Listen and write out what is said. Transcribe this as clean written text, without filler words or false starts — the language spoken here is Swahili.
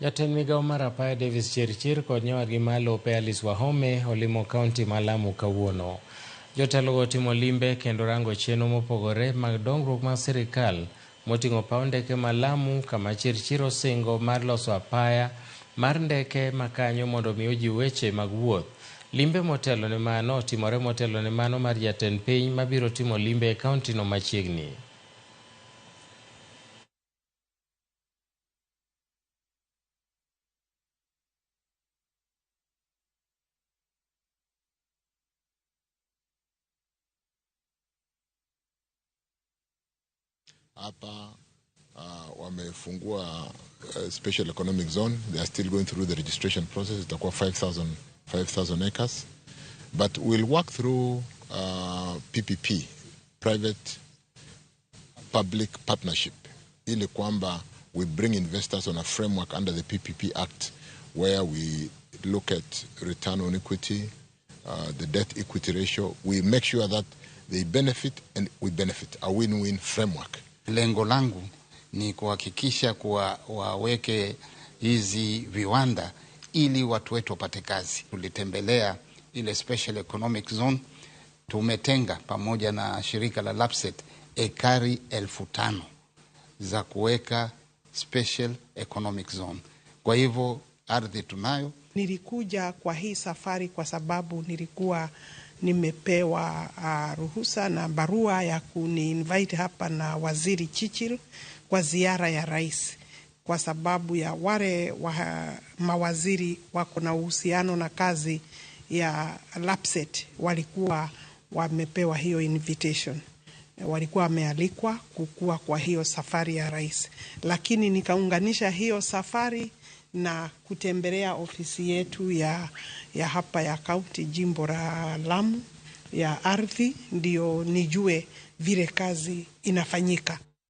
Jatend migao mar apaya Davis Chirchir kod nyawadgi Malope Alice Wahome olimo kaunti ma Lamu kawuono. Jotelogo timo limbe kendo rango chenro mopogore mag dongruok mar sirikal moting'o paw ndeke ma Lamu, kama Chirchir osingo mar loso apaya mar ndeke makanyo mondo mi ojiw weche mag wuoth. Limbe motelo ne mano otimore motelo ne mano mar jatend piny mabiro timo limbe e kaunti no machiegni. Hapa wamefungua special economic zone. They are still going through the registration process. Itakuwa 5,000 acres. But we'll work through PPP, private public partnership, ili kwamba we bring investors on a framework under the PPP Act where we look at return on equity, the debt equity ratio. We make sure that they benefit and we benefit, a win-win framework. Lengo langu ni kuhakikisha kuwa waweke hizi viwanda ili watu wetu wapate kazi. Tulitembelea ile special economic zone, tumetenga pamoja na shirika la LAPSSET ekari 5,000 za kuweka special economic zone. Kwa hivyo ardhi tunayo. Nilikuja kwa hii safari kwa sababu nilikuwa nimepewa ruhusa na barua ya kuni-invite hapa na Waziri Chirchir kwa ziara ya rais, kwa sababu ya wale mawaziri wako na uhusiano na kazi ya LAPSSET walikuwa wamepewa hiyo invitation, walikuwa wamealikwa kukua kwa hiyo safari ya rais, lakini nikaunganisha hiyo safari na kutembelea ofisi yetu ya hapa ya kaunti jimbo la Lamu ya ardhi, ndio nijue vile kazi inafanyika.